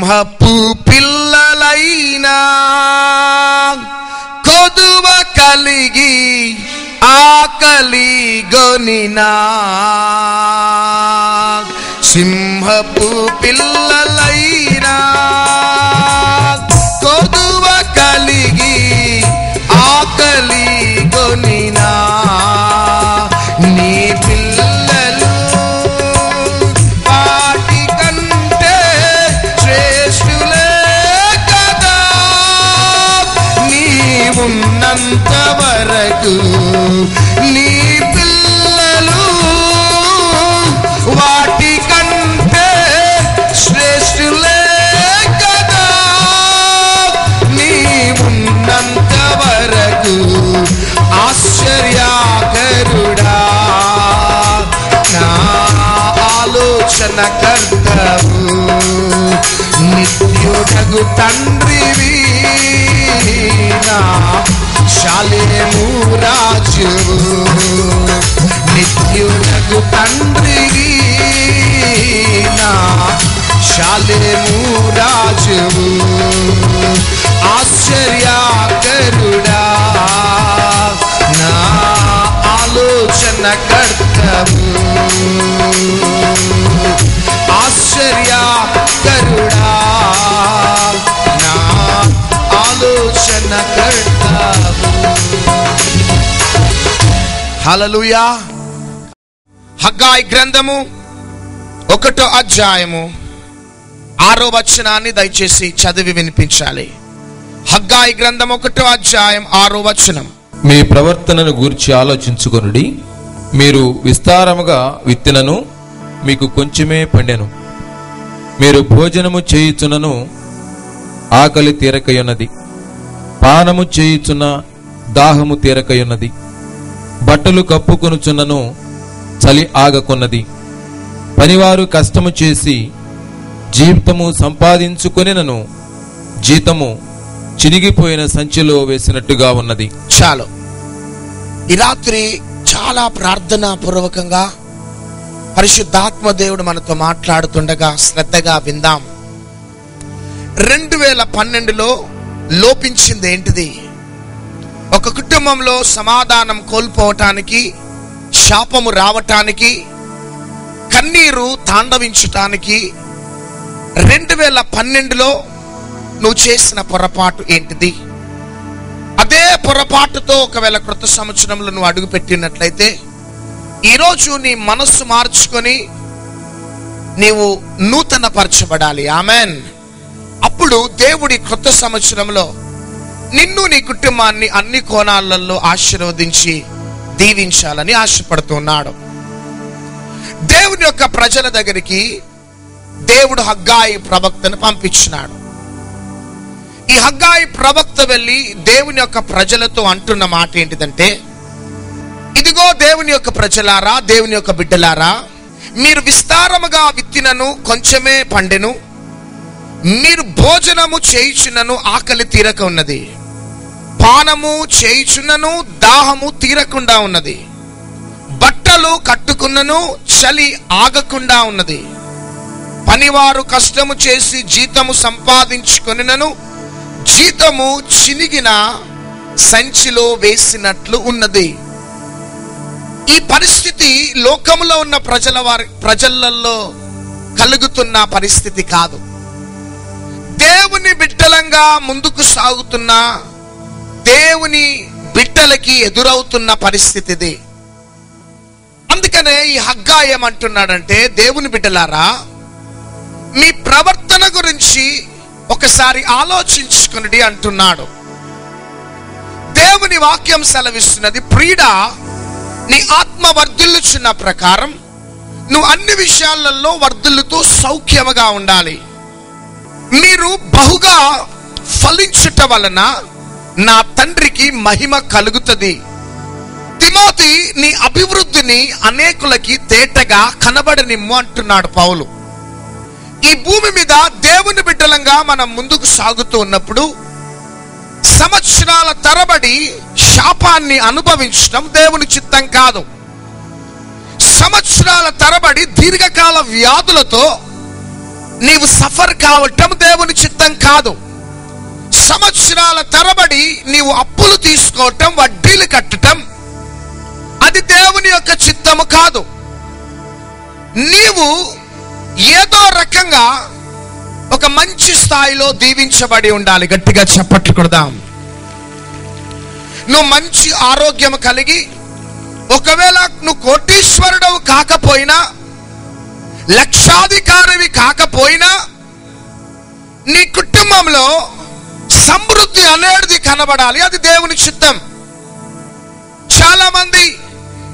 సింహపు పిల్లలైనా కొదువ కలిగి ఆకలి గొనినా, సింహపు పిల్లలైనా కొదువ కలిగి ఆకలి గొనినా, నీ పిల్లలు వాటి కంటే శ్రేష్ఠులే కదా, నీవున్నంత వరకు నీ పిల్లలు వాటి కంటే శ్రేష్ఠులే కదా, నీవున్నంత వరకు ఆశ్చర్యకరుడా, నా ఆలోచన కర్తవు, నిత్యుడగు తండ్రివి, నా శాలేము రాజువు, నిత్యుడగు తండ్రివి, నా శాలేము రాజువు, ఆశ్చర్యకరుడా, నా ఆలోచన కర్తవు, ఆశ్చర్యకరుడా, నా ఆలోచన కర్తవు. హల్లెలూయా. హగ్గాయి గ్రంథము 1వ అధ్యాయము 6వ వచనాన్ని దయచేసి చదివి వినిపించాలి. హగ్గాయి గ్రంథం 1వ అధ్యాయం 6వ వచనం. మీ ప్రవర్తనను గూర్చి ఆలోచించుకొనుడి, మీరు విస్తారముగా విత్తినను మీకు కొంచెమే పండెను, మీరు భోజనము చేయుచున్నను ఆకలి తీరకయున్నది, పానము చేయుచున్న దాహము తీరకయున్నది, బట్టలు కప్పుకొనుచున్నను చలి ఆగకున్నది, పనివారు కష్టము చేసి జీవితము సంపాదించుకొనినను జీతము చినిగిపోయిన సంచిలో వేసినట్టుగా ఉన్నది. చాలు. ఈ రాత్రి చాలా ప్రార్థనా పూర్వకంగా పరిశుద్ధాత్మ దేవుడు మనతో మాట్లాడుతుండగా శ్రద్ధగా విందాం. 2012లో లోపించింది ఏంటిది? ఒక కుటుంబంలో సమాధానం కోల్పోవటానికి, శాపము రావటానికి, కన్నీరు తాండవించటానికి 2012లో నువ్వు చేసిన పొరపాటు ఏంటిది? అదే పొరపాటుతో ఒకవేళ క్రొత్త సంవత్సరంలో నువ్వు అడుగు పెట్టినట్లయితే ఈరోజు నీ మనస్సు మార్చుకొని నీవు నూతన పరచబడాలి. ఆమెన్. అప్పుడు దేవుడి క్రొత్త సంవత్సరంలో నిన్ను నీ కుటుంబాన్ని అన్ని కోణాలలో ఆశీర్వదించి దీవించాలని ఆశపడుతున్నాడు. దేవుని యొక్క ప్రజల దగ్గరికి దేవుడు హగ్గాయి ప్రవక్తను పంపించినాడు. ఈ హగ్గాయి ప్రవక్త వెళ్ళి దేవుని యొక్క ప్రజలతో అంటున్న మాట ఏంటిదంటే, ఇదిగో దేవుని యొక్క ప్రజలారా, దేవుని యొక్క బిడ్డలారా, మీరు విస్తారముగా విత్తినను కొంచెమే పండెను, మీరు భోజనము చేయుచున్నను ఆకలి తీరక ఉన్నది, పానము చేయుచున్నను దాహము తీరకుండా ఉన్నది, బట్టలు కట్టుకున్నను చలి ఆగకుండా ఉన్నది, పనివారు కష్టము చేసి జీతము సంపాదించుకొనినను జీతము చినిగిన సంచిలో వేసినట్లు ఉన్నది. ఈ పరిస్థితి లోకంలో ఉన్న ప్రజలలో కలుగుతున్న పరిస్థితి కాదు. దేవుని బిడ్డలంగా ముందుకు సాగుతున్న దేవుని బిడ్డలకి ఎదురవుతున్న పరిస్థితి ఇది. అందుకనే ఈ హగ్గాయి ఏమంటున్నాడంటే, దేవుని బిడ్డలారా, మీ ప్రవర్తన గురించి ఒకసారి ఆలోచించుకుని అంటున్నాడు. దేవుని వాక్యం సెలవిస్తున్నది, ప్రియుడా, నీ ఆత్మ వర్ధిల్లుచున్న ప్రకారం నువ్వు అన్ని విషయాలలో వర్ధిల్లుతూ సౌఖ్యముగా ఉండాలి. మీరు బహుగా ఫలించుట వలన నా తండ్రికి మహిమ కలుగుతుంది. తిమోతి, నీ అభివృద్ధిని అనేకులకి తేటగా కనబడనిమ్ము అంటున్నాడు పౌలు. ఈ భూమి మీద దేవుని బిడ్డలంగా మనం ముందుకు సాగుతూ ఉన్నప్పుడు సంవత్సరాల తరబడి శాపాన్ని అనుభవించడం దేవుని చిత్తం కాదు. సంవత్సరాల తరబడి దీర్ఘకాల వ్యాధులతో నీవు సఫర్ కావటం దేవుని చిత్తం కాదు. సంవత్సరాల తరబడి నీవు అప్పులు తీసుకోవటం, వడ్డీలు కట్టటం, అది దేవుని యొక్క చిత్తము కాదు. నీవు ఏదో రకంగా ఒక మంచి స్థాయిలో దీవించబడి ఉండాలి. గట్టిగా చప్పట్లు కొడదాం. నువ్వు మంచి ఆరోగ్యం కలిగి, ఒకవేళ నువ్వు కోటీశ్వరుడవు కాకపోయినా, లక్షాధికారివి కాకపోయినా, నీ కుటుంబంలో సమృద్ధి అనేది కనబడాలి. అది దేవుని చిత్తం. చాలా మంది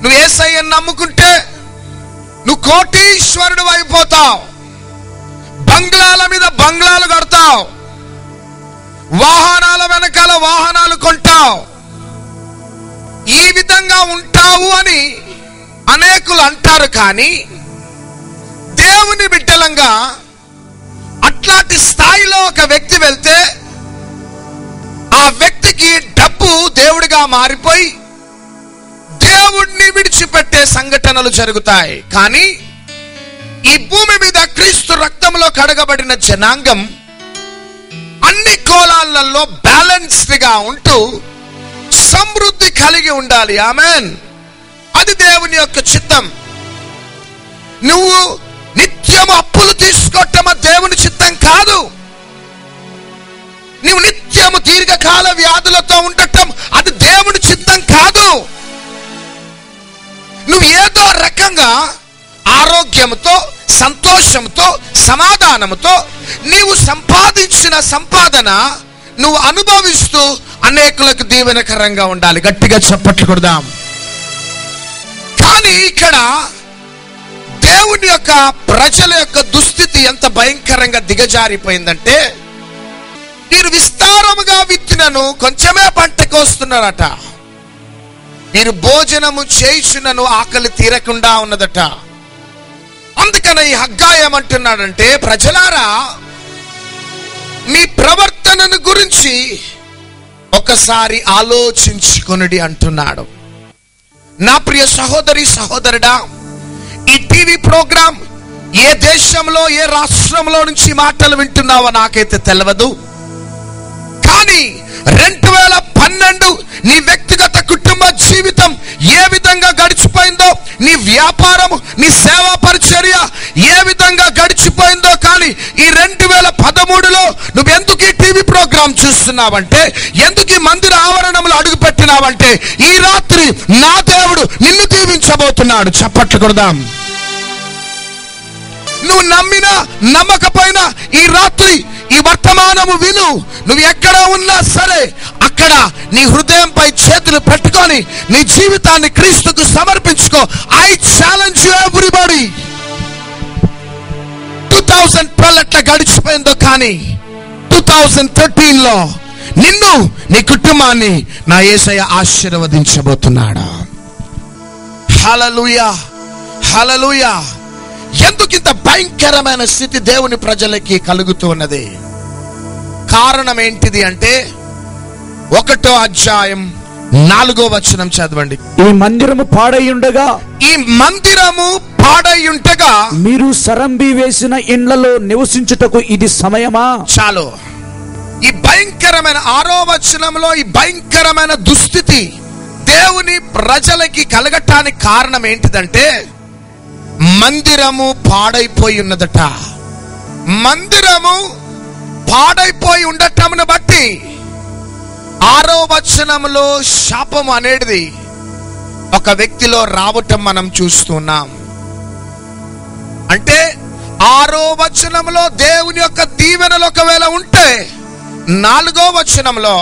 నువ్వు యేసయ్యను నమ్ముకుంటే నువ్వు కోటీశ్వరుడు అయిపోతావు, బంగ్లాల మీద బంగ్లాలు కడతావు, వాహనాల వెనకాల వాహనాలు కొంటావు, ఈ విధంగా ఉంటావు అని అనేకులు అంటారు. కానీ దేవుని బిడ్డలంగా అట్లాంటి స్థాయిలో ఒక వ్యక్తి వెళ్తే ఆ వ్యక్తికి డబ్బు దేవుడిగా మారిపోయి దేవుడిని విడిచిపెట్టే సంఘటనలు జరుగుతాయి. కానీ ఈ భూమి మీద క్రీస్తు రక్తంలో కడగబడిన జనాంగం అన్ని కోణాలలో బ్యాలెన్స్డ్ గా ఉంటూ సమృద్ధి కలిగి ఉండాలి. ఆమేన్. అది దేవుని యొక్క చిత్తం. నువ్వు నిత్యం అప్పులు తీసుకోవటం దేవుని చిత్తం కాదు. నువ్వు నిత్యము దీర్ఘకాల వ్యాధులతో ఉండటం అది దేవుని చిత్తం కాదు. నువ్వు ఏదో రకంగా ఆరోగ్యంతో, సంతోషంతో, సమాధానంతో నీవు సంపాదించిన సంపాదన నువ్వు అనుభవిస్తూ అనేకులకు దీవెనకరంగా ఉండాలి. గట్టిగా చప్పట్లు కొడదాం. కానీ ఇక్కడ దేవుని యొక్క ప్రజల యొక్క దుస్థితి ఎంత భయంకరంగా దిగజారిపోయిందంటే, మీరు విస్తారముగా విత్తినను కొంచెమే పంటకు వస్తున్నారట, మీరు భోజనము చేయుచునను ఆకలి తీరకుండా ఉన్నదట. అందుకని ఈ హగ్గాయి ఏమంటున్నాడంటే, ప్రజలారా మీ ప్రవర్తనను గురించి ఒకసారి ఆలోచించుకొనుడి అంటున్నాడు. నా ప్రియ సహోదరి సహోదరుడా, ఈ టీవీ ప్రోగ్రాం ఏ దేశంలో ఏ రాష్ట్రంలో నుంచి మాటలు వింటున్నావో నాకైతే తెలియదు. కానీ 2012 నీ వ్యక్తిగత కుటుంబ జీవితం ఏ విధంగా గడిచిపోయిందో, నీ వ్యాపారం, నీ సేవా పరిచర్య ఏ విధంగా గడిచిపోయిందో, కానీ ఈ 2013లో నువ్వు ఎందుకు ఈ టీవీ ప్రోగ్రాం చూస్తున్నావంటే, ఎందుకు ఈ మందిర ఆవరణంలో అడుగు పెట్టినావంటే, ఈ రాత్రి నా దేవుడు నిన్ను దీవించబోతున్నాడు. చప్పట్లు కొడదాం. నువ్వు నమ్మినా నమ్మకపోయినా ఈ రాత్రి ఈ వర్తమానము విను. నువ్వు ఎక్కడ ఉన్నా సరే అక్కడ నీ హృదయంపై చేతులు పెట్టుకొని నీ జీవితాన్ని క్రీస్తుకు సమర్పించుకో. I challenge you everybody. 2012 ఎట్లా గడిచిపోయిందో, కానీ 2013లో నిన్ను, నీ కుటుంబాన్ని నా యేసయ్య ఆశీర్వదించబోతున్నాడు. హల్లెలూయా, హల్లెలూయా. ఎందుకు ఇంత భయంకరమైన స్థితి దేవుని ప్రజలకి కలుగుతూ ఉన్నది? కారణం ఏంటిది అంటే, 1వ అధ్యాయం 4వ వచనం చదవండి. ఈ మందిరము పాడైయుండగా, ఈ మందిరము పాడైయుండగా మీరు సరంబి వేసిన ఇండ్లలో నివసించుటకు ఇది సమయమా? చాలు. ఈ భయంకరమైన 6వ వచనంలో ఈ భయంకరమైన దుస్థితి దేవుని ప్రజలకి కలగటానికి కారణం ఏంటిదంటే, మందిరము పాడైపోయి ఉన్నదట. మందిరము పాడైపోయి ఉండటమును బట్టి 6వ వచనంలో శాపం అనేది ఒక వ్యక్తిలో రావటం మనం చూస్తున్నాం. అంటే 6వ వచనంలో దేవుని యొక్క దీవెనలు ఒకవేళ ఉంటే, 4వ వచనంలో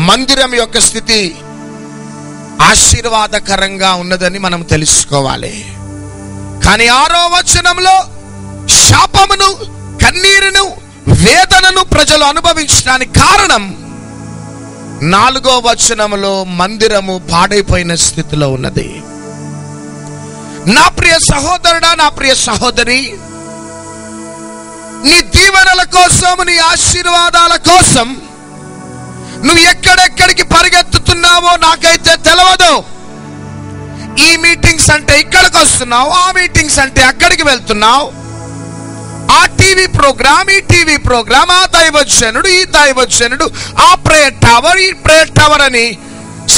మందిరం యొక్క స్థితి ఆశీర్వాదకరంగా ఉన్నదని మనం తెలుసుకోవాలి. కానీ 6వ వచనంలో శాపమును, కన్నీరును, వేదనను ప్రజలు అనుభవించడానికి కారణం 4వ వచనంలో మందిరము పాడైపోయిన స్థితిలో ఉన్నది. నా ప్రియ సహోదరుడా, నా ప్రియ సహోదరి, నీ దీవెనల కోసం, నీ ఆశీర్వాదాల కోసం నువ్వు ఎక్కడెక్కడికి పరిగెత్తుతున్నావో నాకైతే తెలియదు. ఈ మీటింగ్స్ అంటే ఇక్కడికి వస్తున్నావు, ఆ మీటింగ్స్ అంటే అక్కడికి వెళ్తున్నావు. ఆ టీవీ ప్రోగ్రామ్, ఈ టీవీ ప్రోగ్రామ్, ఆ దైవజనుడు, ఈ దైవజనుడు, ఆ ప్రేయర్ టవర్, ఈ ప్రేయర్ టవర్ అని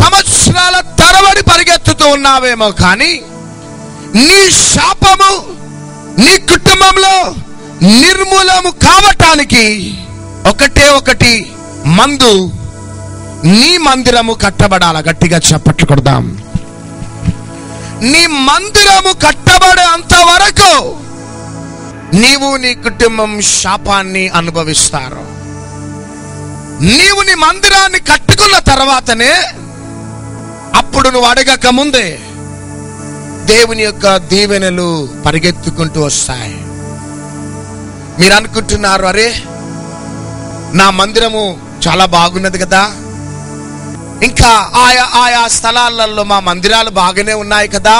సంవత్సరాల తరబడి పరిగెత్తుతూ ఉన్నావేమో, కానీ నీ శాపము నీ కుటుంబంలో నిర్మూలము కావటానికి ఒకటే ఒకటి మందు, నీ మందిరము కట్టబడాల. గట్టిగా చప్పట్లు కొడదాం. నీ మందిరము కట్టబడే అంతవరకు నీవు నీ కుటుంబం శాపాన్ని అనుభవిస్తారు. నీవు నీ మందిరాన్ని కట్టుకున్న తర్వాతనే, అప్పుడు నువ్వు అడగక ముందే దేవుని యొక్క దీవెనలు పరిగెత్తుకుంటూ వస్తాయి. మీరు అనుకుంటున్నారు, అరే నా మందిరము చాలా బాగున్నది కదా, ఇంకా ఆయా స్థలాలలో మా మందిరాలు బాగానే ఉన్నాయి కదా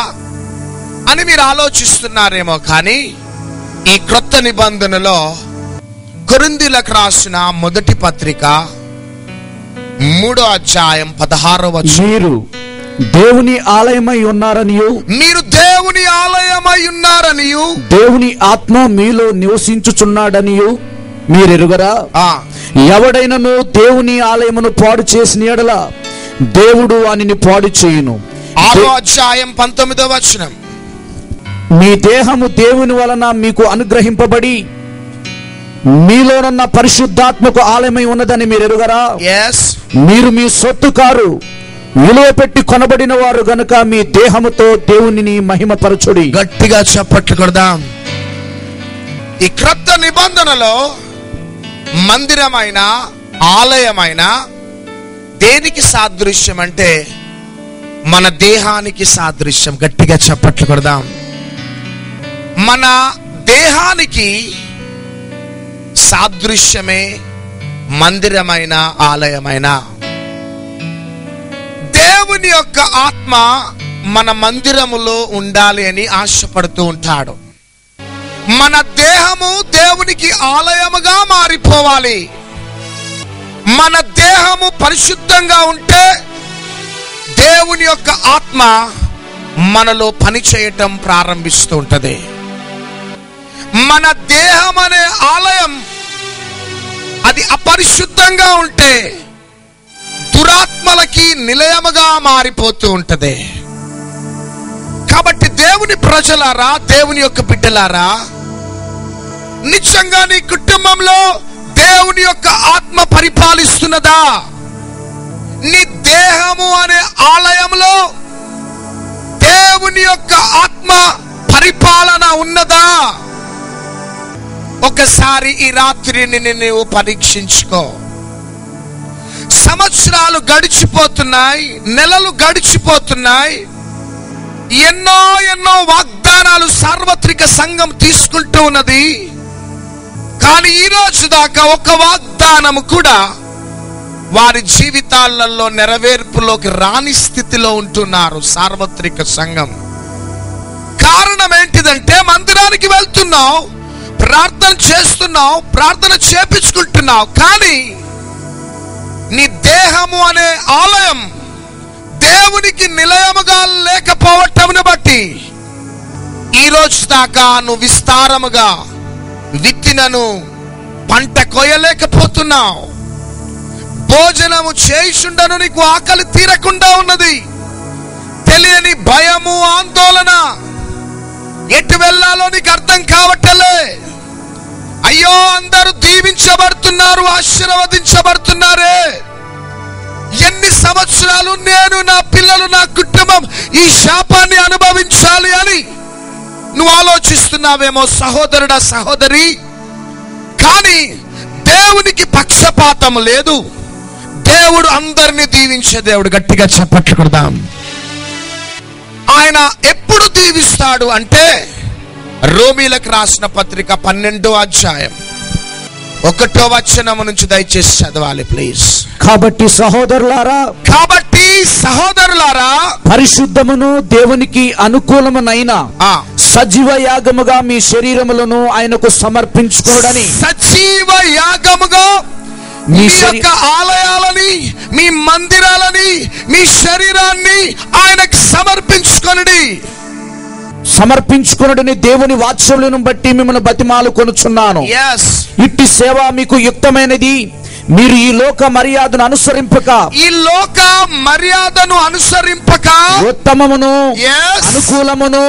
అని మీరు ఆలోచిస్తున్నారేమో, కానీ ఈ క్రొత్త నిబంధనలో కొరింథీయులకు రాసిన మొదటి పత్రిక 3వ అధ్యాయం 16వ వచనం, మీరు దేవుని ఆలయమై ఉన్నారనియు, మీరు దేవుని ఆలయమై ఉన్నారనియు, దేవుని ఆత్మ మీలో నివసించుచున్నాడనియు మీరెరుగరా? ఎవడైనను దేవుని ఆలయమును పాడు చేసిన యెడల దేవుడు వానిని పాడు చేయును. 6వ అధ్యాయం 19వ వచనం, మీ దేహము దేవుని వలన మీకు అనుగ్రహింపబడి మీలోనున్న పరిశుద్ధాత్మకు ఆలయమై ఉన్నదని మీరు ఎరుగరా? మీరు మీ సొత్తు కారు, విలువ పెట్టి కొనబడిన వారు గనుక మీ దేహముతో దేవునిని మహిమపరచుడి. గట్టిగా చప్పట్లు కొడదాం. ఈ క్రొత్త నిబంధనలో మందిరమైన, ఆలయమైన దేనికి సాదృశ్యం అంటే మన దేహానికి సాదృశ్యం. గట్టిగా చప్పట్లు కొడదాం. మన దేహానికి సాదృశ్యమే మందిరమైన, ఆలయమైన. దేవుని యొక్క ఆత్మ మన మందిరములో ఉండాలి అని ఆశపడుతూ ఉంటాడు. మన దేహము దేవునికి ఆలయముగా మారిపోవాలి. మన దేహము పరిశుద్ధంగా ఉంటే దేవుని యొక్క ఆత్మ మనలో పనిచేయటం ప్రారంభిస్తూ ఉంటది. మన దేహం అనే ఆలయం అది అపరిశుద్ధంగా ఉంటే దురాత్మలకి నిలయముగా మారిపోతూ ఉంటది. కాబట్టి దేవుని ప్రజలారా, దేవుని యొక్క బిడ్డలారా, నిజంగా నీ కుటుంబంలో దేవుని యొక్క ఆత్మ పరిపాలిస్తున్నదా? నీ దేహము అనే ఆలయంలో దేవుని యొక్క ఆత్మ పరిపాలన ఉన్నదా? ఒకసారి ఈ రాత్రిని నువ్వు పరీక్షించుకో. సంవత్సరాలు గడిచిపోతున్నాయి, నెలలు గడిచిపోతున్నాయి, ఎన్నో ఎన్నో వాగ్దానాలు సార్వత్రిక సంఘం తీసుకుంటూ ఉన్నది. కానీ ఈ రోజు దాకా ఒక వాగ్దానము కూడా వారి జీవితాలలో నెరవేర్పులోకి రాని స్థితిలో ఉంటున్నారు సార్వత్రిక సంఘం. కారణం ఏంటిదంటే, మందిరానికి వెళ్తున్నావు, ప్రార్థన చేస్తున్నావు, ప్రార్థన చేపించుకుంటున్నావు, కానీ నీ దేహము అనే ఆలయం దేవునికి నిలయముగా లేకపోవటమును బట్టి ఈ రోజు దాకా నువ్వు విస్తారముగా విత్తినను పంట కోయలేకపోతున్నావు. భోజనము చేయుచుండను నీకు ఆకలి తీరకుండా ఉన్నది. తెలియని భయము, ఆందోళన, ఎటు వెళ్ళాలో నీకు అర్థం కావట్లే. అయ్యో, అందరూ దీవించబడుతున్నారు, ఆశీర్వదించబడుతున్నారే, ఎన్ని సంవత్సరాలు నేను, నా పిల్లలు, నా కుటుంబం ఈ శాపాన్ని అనుభవించాలి అని నువ్వు ఆలోచిస్తున్నావేమో సహోదరుడా, సహోదరి. కానీ దేవునికి పక్షపాతం లేదు. దేవుడు అందరినీ దీవించే దేవుడు. గట్టిగా చప్పట్లు కొడదాం. ఆయన ఎప్పుడు దీవిస్తాడు అంటే, రోమీలకు రాసిన పత్రిక 12వ అధ్యాయం 1వ వచనం నుంచి దయచేసి చదవాలి ప్లీజ్. కాబట్టి సహోదరులారా, పరిశుద్ధమును దేవునికి అనుకూలమునైన సజీవ యాగముగా మీ శరీరములను ఆయనకు సమర్పించుకోడని. సజీవ యాగముగా మీ యొక్క ఆలయాలని, మీ మందిరాలని, మీ శరీరాన్ని ఆయనకు సమర్పించుకొనుడి. సమర్పించుకొనుడని దేవుని వాత్సల్యమును బట్టి మిమ్మల్ని బతిమాలు కొనుచున్నాను. ఇట్టి సేవ మీకు యుక్తమైనది. మీరు ఈ లోక మర్యాదను అనుసరింపక ఉత్తమమును అనుకూలమును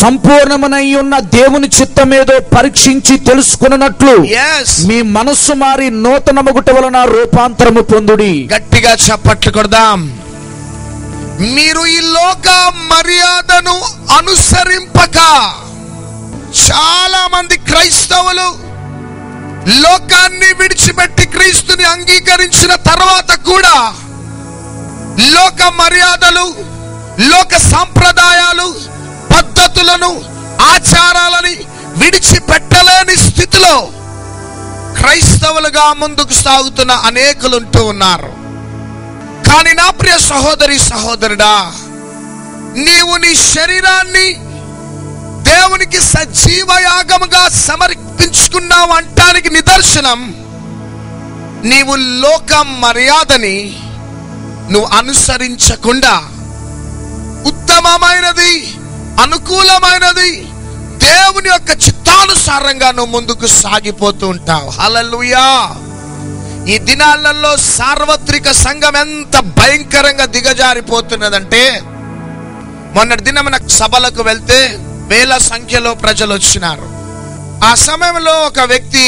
సంపూర్ణమునై ఉన్న దేవుని చిత్తమేదో పరీక్షించి తెలుసుకున్నట్లు మీ మనస్సు మారి నూతనమగుట వలన రూపాంతరము పొందుడి. గట్టిగా చప్పట్లు కొడదాం. మీరు ఈ లోక మర్యాదను అనుసరింపక, చాలా మంది క్రైస్తవులు లోకాన్ని విడిచిపెట్టి క్రీస్తుని అంగీకరించిన తర్వాత కూడా లోక మర్యాదలు, లోక సాంప్రదాయాలు, పద్ధతులను, ఆచారాలని విడిచిపెట్టలేని స్థితిలో క్రైస్తవులుగా ముందుకు సాగుతున్న అనేకులు ఉంటూ ఉన్నారు. కానీ నా ప్రియ సహోదరి సహోదరుడా, నీవు నీ శరీరాన్ని దేవునికి సజీవ యాగముగా సమర్పించుకున్నావు అంటానికి నిదర్శనం, నీవు లోక మర్యాదని నువ్వు అనుసరించకుండా ఉత్తమమైనది, అనుకూలమైనది, దేవుని యొక్క చిత్తానుసారంగా నువ్వు ముందుకు సాగిపోతూ ఉంటావు. హల్లెలూయా. ఈ దినాలలో సార్వత్రిక సంఘం ఎంత భయంకరంగా దిగజారిపోతున్నదంటే, మొన్నటి దినమున సభలకు వెళ్తే వేల సంఖ్యలో ప్రజలు వచ్చినారు. ఆ సమయంలో ఒక వ్యక్తి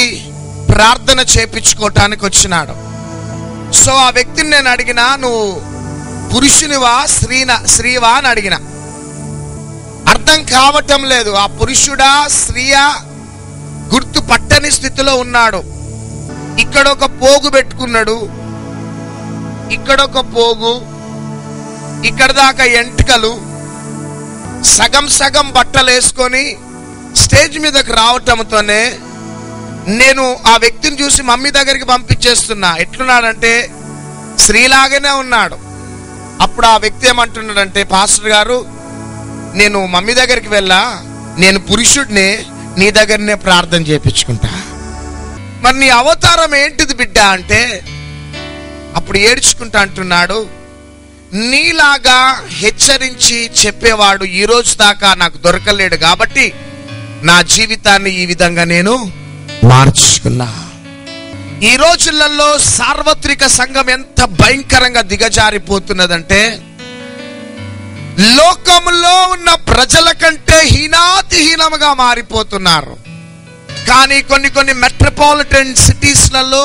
ప్రార్థన చేపించుకోవటానికి వచ్చినాడు. సో ఆ వ్యక్తిని నేను అడిగినా, నువ్వు పురుషునివా స్త్రీవా అని అడిగిన. అర్థం కావటం లేదు. ఆ పురుషుడా స్త్రీయా గుర్తు పట్టని స్థితిలో ఉన్నాడు. ఇక్కడ ఒక పోగు పెట్టుకున్నాడు, ఇక్కడ ఒక పోగు, ఇక్కడ దాకా ఎంటికలు, సగం సగం బట్టలు వేసుకొని స్టేజ్ మీదకి రావటంతోనే నేను ఆ వ్యక్తిని చూసి మమ్మీ దగ్గరికి పంపించేస్తున్నా. ఎట్లున్నాడంటే స్త్రీలాగానే ఉన్నాడు. అప్పుడు ఆ వ్యక్తి ఏమంటున్నాడంటే, పాస్టర్ గారు, నేను మమ్మీ దగ్గరికి వెళ్ళా, నేను పురుషుడిని, నీ దగ్గరనే ప్రార్థన చేయించుకుంటా. మరి నీ అవతారం ఏంటిది బిడ్డ అంటే, అప్పుడు ఏడ్చుకుంటా అంటున్నాడు, నీలాగా హెచ్చరించి చెప్పేవాడు ఈ రోజు దాకా నాకు దొరకలేడు కాబట్టి నా జీవితాన్ని ఈ విధంగా నేను మార్చుకున్నా. ఈ రోజులలో సార్వత్రిక సంఘం ఎంత భయంకరంగా దిగజారిపోతున్నదంటే, లోకంలో ఉన్న ప్రజల కంటే హీనాతిహీనముగా మారిపోతున్నారు. కానీ కొన్ని మెట్రోపాలిటన్ సిటీస్లలో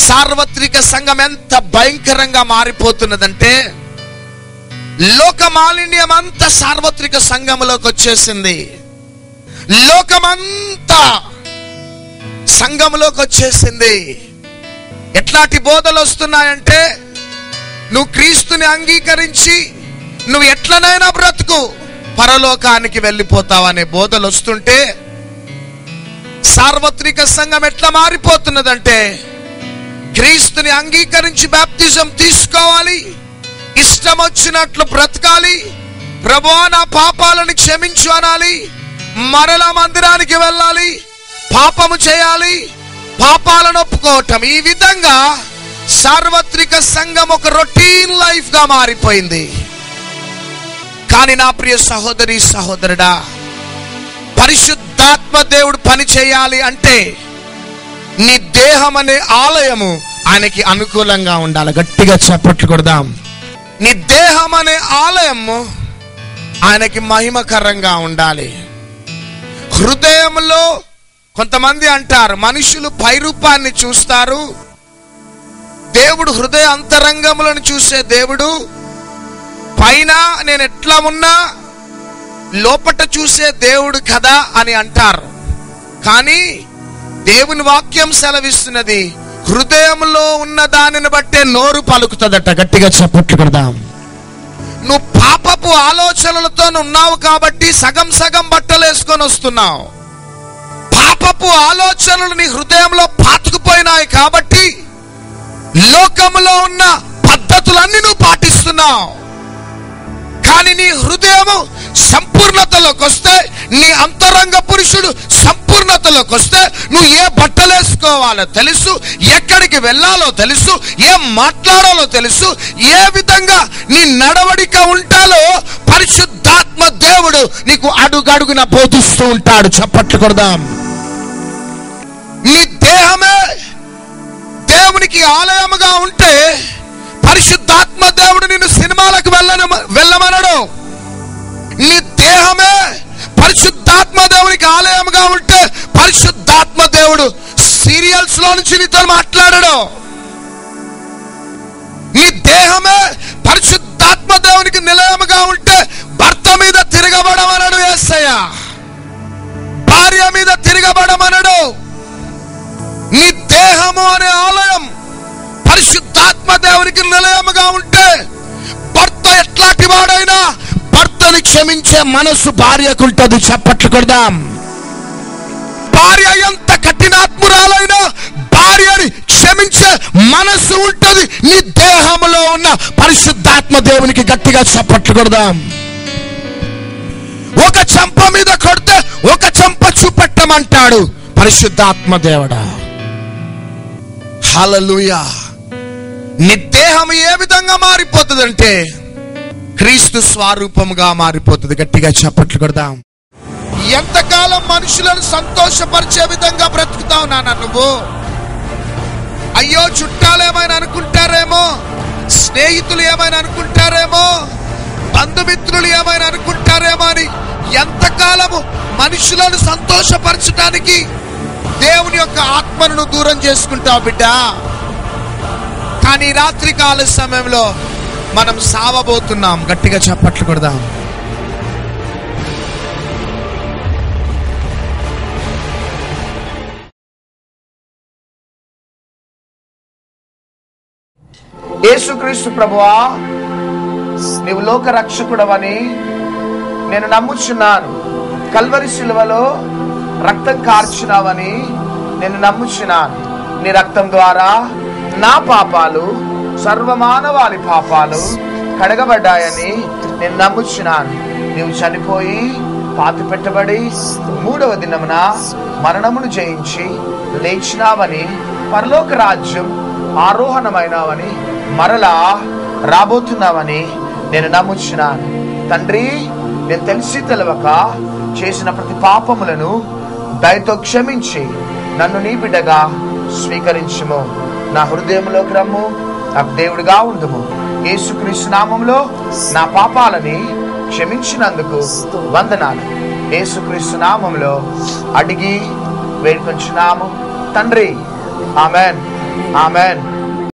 సార్వత్రిక సంఘం ఎంత భయంకరంగా మారిపోతున్నదంటే, లోక మాలిన్యం అంతా సార్వత్రిక సంఘంలోకి వచ్చేసింది. లోకమంతా సంఘంలోకి వచ్చేసింది. ఎట్లాంటి బోధలు వస్తున్నాయంటే, నువ్వు క్రీస్తుని అంగీకరించి నువ్వు ఎట్లనైనా బ్రతుకు, పరలోకానికి వెళ్ళిపోతావు అనే బోధలు వస్తుంటే, సార్వత్రిక సంఘం ఎట్లా మారిపోతున్నదంటే, క్రీస్తుని అంగీకరించి బాప్తిజం తీసుకోవాలి, ఇష్టం వచ్చినట్లు బ్రతకాలి, ప్రభువా నా పాపాలను క్షమించు అనాలి, మరలా మందిరానికి వెళ్ళాలి, పాపము చేయాలి, పాపాలను ఒప్పుకోవటం. ఈ విధంగా సార్వత్రిక సంఘం ఒక రొటీన్ లైఫ్ గా మారిపోయింది. కానీ నా ప్రియ సహోదరి సహోదరుడా, పరిశుద్ధాత్మ దేవుడు పని చేయాలి అంటే నీ దేహం అనే ఆలయము ఆయనకి అనుకూలంగా ఉండాలి. గట్టిగా చప్పట్లు కొడదాం. నీ దేహం అనే ఆలయము ఆయనకి మహిమకరంగా ఉండాలి. హృదయంలో కొంతమంది అంటారు, మనుషులు పైరూపాన్ని చూస్తారు, దేవుడు హృదయ అంతరంగములను చూసే దేవుడు. పైన నేను ఎట్లా ఉన్నా లోపట చూసే దేవుడు కదా అని అంటారు. కానీ దేవుని వాక్యం సెలవిస్తున్నది, హృదయంలో ఉన్న దానిని బట్టే నోరు పలుకుతుందట. గట్టిగా చప్పట్లు కొడదాం. నువ్వు పాపపు ఆలోచనలతో ఉన్నావు కాబట్టి సగం సగం బట్టలు వేసుకొని వస్తున్నావు. పాపపు ఆలోచనలు నీ హృదయంలో పాతుకుపోయినాయి కాబట్టి లోకంలో ఉన్న పద్ధతులన్నీ నువ్వు పాటిస్తున్నావు. కానీ నీ హృదయము సంపూర్ణతలోకి వస్తే, నీ అంతరంగ పురుషుడు సంపూర్ణతలోకి వస్తే, నువ్వు ఏ బట్టలు వేసుకోవాలో తెలుసు, ఎక్కడికి వెళ్ళాలో తెలుసు, ఏం మాట్లాడాలో తెలుసు, ఏ విధంగా నీ నడవడిక ఉంటాలో పరిశుద్ధాత్మ దేవుడు నీకు అడుగడుగున బోధిస్తూ ఉంటాడు. చప్పట్లు కొడదాం. నీ దేహమే దేవునికి ఆలయముగా ఉంటే పరిశుద్ధాత్మ దేవుడు నిన్ను సినిమాలకు వెళ్ళమనడు. నీ దేహమే పరిశుద్ధాత్మ దేవునికి ఆలయముగా ఉంటే పరిశుద్ధాత్మ దేవుడు సీరియల్స్ లో నుంచి నీతో మాట్లాడడు. నీ దేహమే పరిశుద్ధాత్మ దేవునికి నిలయముగా ఉంటే భర్త మీద తిరగబడమనడు యేసయ్య, భార్య మీద తిరగబడమనడు. నీ దేహము అనే ఆలయం పరిశుద్ధాత్మ దేవునికి నిలయముగా ఉంటే భర్త ఎట్లాంటి వాడైనా భర్తని క్షమించే మనస్సు భార్యకుంటది. చప్పట్లు కొడదాం. భార్య ఎంత కఠినాత్మురాలైనా భార్యని క్షమించే మనస్సు ఉంటది. నీ దేహంలో ఉన్న పరిశుద్ధాత్మ దేవునికి గట్టిగా చప్పట్లు కొడదాం. ఒక చెంప మీద కొడితే ఒక చెంప చూపెట్టమంటాడు పరిశుద్ధాత్మ దేవుడా. హల్లెలూయా. నీ దేహం ఏ విధంగా మారిపోతుందంటే క్రీస్తు స్వరూపముగా మారిపోతుంది. గట్టిగా చప్పట్లు కొడదాం. ఎంతకాలం మనుషులను సంతోషపరిచే విధంగా బ్రతుకుతావు నాన్న నువ్వు? అయ్యో చుట్టాలు ఏమైనా అనుకుంటారేమో, స్నేహితులు ఏమైనా అనుకుంటారేమో, బంధుమిత్రులు ఏమైనా అనుకుంటారేమో అని ఎంతకాలము మనుషులను సంతోషపరచడానికి దేవుని యొక్క ఆత్మను దూరం చేసుకుంటావు బిడ్డ. కానీ రాత్రి కాల సమయంలో మనం సావబోతున్నాం. గట్టిగా చప్పట్లు కొడదాం. యేసుక్రీస్తు ప్రభువా, నీవు లోక రక్షకుడవని నేను నమ్ముచున్నాను. కల్వరి శిలువలో రక్తం కార్చినావని నేను నమ్ముచున్నాను. నీ రక్తం ద్వారా నా పాపాలు, సర్వమానవాళి పాపాలు కడగబడ్డాయని నేను నమ్ముచున్నాను. నీవు చనిపోయి పాతి పెట్టబడి మూడవ దినమున మరణమును జయించి లేచినావని, పరలోక రాజ్యం ఆరోహణమైనావని, మరలా రాబోతున్నావని నేను నమ్ముచున్నాను. తండ్రి, నేను తెలిసి తెలవక చేసిన ప్రతి పాపములను దయతో క్షమించి నన్ను నీ బిడ్డగా స్వీకరించుము. నా హృదయంలోకి రమ్ము, నాకు దేవుడిగా ఉండుము. యేసుక్రీస్తు నామములో నా పాపాలని క్షమించినందుకు వందనాలు. యేసుక్రీస్తు నామములో అడిగి వేడుకొంచున్నాము తండ్రి. Amen, amen.